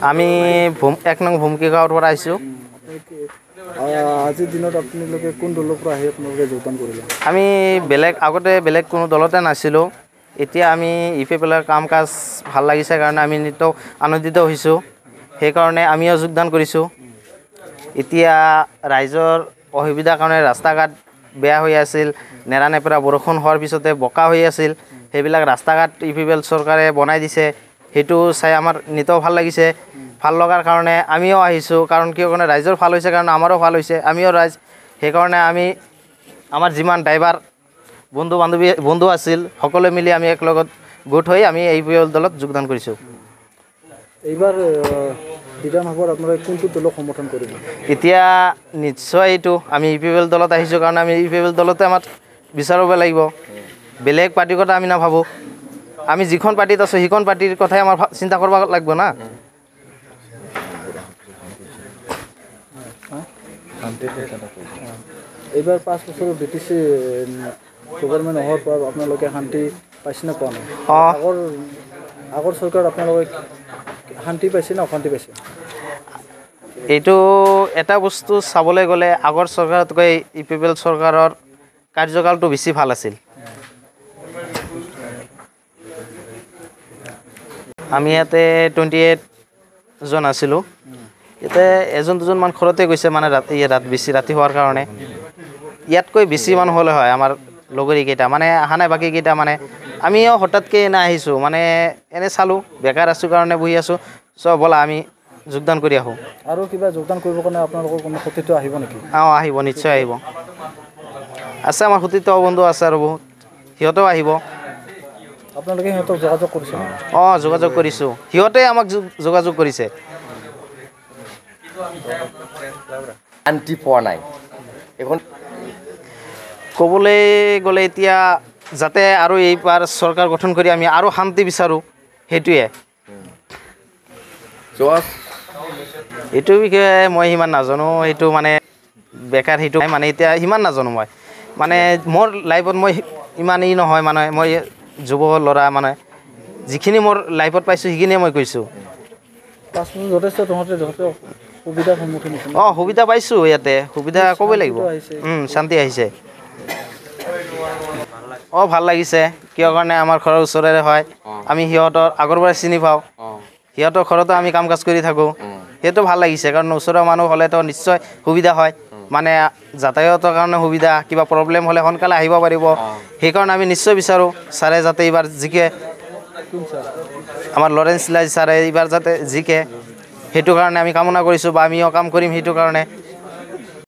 আমি 1 নং ভূমকি গাঁৱৰ পৰা আহিছোঁ। আজিৰ দিনত আপোনালোকে কোন দলৰ পৰা আহি আপোনালোকে যোগদান কৰিলে? আমি আগতে বেলেগ কোনো দলতে নাছিলোঁ। এতিয়া আমি ইপিএফএলৰ কাম কাজ ভাল লাগিছে কাৰণে আমি নিতৌ আনন্দিত হৈছোঁ। সেইকাৰণে আমিও যোগদান কৰিছোঁ। এতিয়া ৰাইজৰ অসুবিধাৰ কাৰণে ৰাস্তা ঘাট বেয়া হৈ আছিল, নেৰানেপেৰা বৰষুণ হোৱাৰ পিছতে বোকা হৈ আছিল। সেইবিলাক ৰাস্তা ঘাট ইপিএফএল চৰকাৰে বনাই দিছে। সেইটো চাই আমাৰ নিতৌ ভাল লাগিছে। ভাল লগাৰ কাৰণে আমিও আহিছোঁ, কাৰণ কিয় কাৰণে ৰাইজৰ ভাল হৈছে কাৰণে আমাৰো ভাল হৈছে, আমিও ৰাইজ। সেইকাৰণে আমি আমাৰ যিমান ড্ৰাইভাৰ বন্ধু আছিল সকলোৱে মিলি আমি একলগত গোট হৈ আমি ইপিএফএল দলত যোগদান কৰিছোঁ। এইবাৰ বিধানসভাত আপোনালোকে কোনটো দলক সমৰ্থন কৰিব? এতিয়া নিশ্চয় এইটো আমি ইপিএফএল দলত আহিছোঁ কাৰণে আমি ইপিএফএল দলতে আমাক বিচাৰিব লাগিব। বেলেগ পাৰ্টিৰ কথা আমি নাভাবোঁ। আমি যিখন পাৰ্টিত আছোঁ সেইখন পাৰ্টিৰ কথাই আমাৰ চিন্তা কৰিব লাগিব না। এইবাৰ 5 বছৰৰ ব্ৰিটিছ গভৰ্ণমেণ্ট হোৱাৰ পৰা আপোনালোকে শান্তি পাইছে নে পোৱা নাই? আগৰ চৰকাৰত আপোনালোকে শান্তি পাইছে নে অশান্তি পাইছে? এইটো এটা বস্তু চাবলৈ গ'লে আগৰ চৰকাৰতকৈ ইপিএফএল চৰকাৰৰ কাৰ্যকালটো বেছি ভাল আছিল। আমি ইয়াতে 28 জন আছিলোঁ। ইয়াতে এজন দুজনমান ঘৰতে গৈছে, মানে বেছি ৰাতি হোৱাৰ কাৰণে। ইয়াতকৈ বেছি মানুহ হ'লে হয় আমাৰ লগৰীকেইটা, মানে অহা নাই বাকীকেইটা। মানে আমিও হঠাৎকৈ এনে আহিছোঁ, মানে এনে চালোঁ, বেকাৰ আছোঁ কাৰণে বহি আছোঁ। ব'লা আমি যোগদান কৰি আহোঁ। আৰু কিবা যোগদান কৰিবৰ কাৰণে আপোনালোকৰ কোনো সতীৰ্থ আহিব নেকি? আহিব, নিশ্চয় আহিব। আছে আমাৰ সতীৰ্থ বন্ধু আছে আৰু বহুত, সিহঁতেও আহিব। আপোনালোকে সিহঁতক যোগাযোগ কৰিছে? যোগাযোগ কৰিছোঁ, সিহঁতে আমাক যোগাযোগ কৰিছে। শান্তি পোৱা নাই এখন ক'বলৈ গ'লে এতিয়া যাতে আৰু এইবাৰ চৰকাৰ গঠন কৰি আমি আৰু শান্তি বিচাৰোঁ, সেইটোৱে। এইটোৰ বিষয়ে মই সিমান নাজানো, সেইটো মানে বেকাৰ, সেইটো মানে এতিয়া সিমান নাজানো মই। মানে মোৰ লাইফত মই ইমান নহয়, মানে মই যুৱ ল'ৰা, মানে যিখিনি মোৰ লাইফত পাইছোঁ সেইখিনিয়ে মই কৈছোঁ। যথেষ্ট সুবিধাৰ সন্মুখীন হৈছে? সুবিধা পাইছোঁ, ইয়াতে সুবিধা ক'বই লাগিব। শান্তি আহিছে। ভাল লাগিছে, কিয় কাৰণে আমাৰ ঘৰৰ ওচৰৰে হয়। আমি সিহঁতৰ আগৰ পৰাই চিনি পাওঁ। সিহঁতৰ ঘৰতো আমি কাম কাজ কৰি থাকোঁ। সেইটো ভাল লাগিছে, কাৰণ ওচৰৰ মানুহ হ'লেতো নিশ্চয় সুবিধা হয়, মানে যাতায়াতৰ কাৰণে সুবিধা, কিবা প্ৰব্লেম হ'লে সোনকালে আহিব পাৰিব। সেইকাৰণে আমি নিশ্চয় বিচাৰোঁ ছাৰে যাতে এইবাৰ জিকে, আমাৰ লৰেন্স ছাৰে এইবাৰ যাতে জিকে, সেইটো কাৰণে আমি কামনা কৰিছোঁ, বা আমিও কাম কৰিম সেইটো কাৰণে।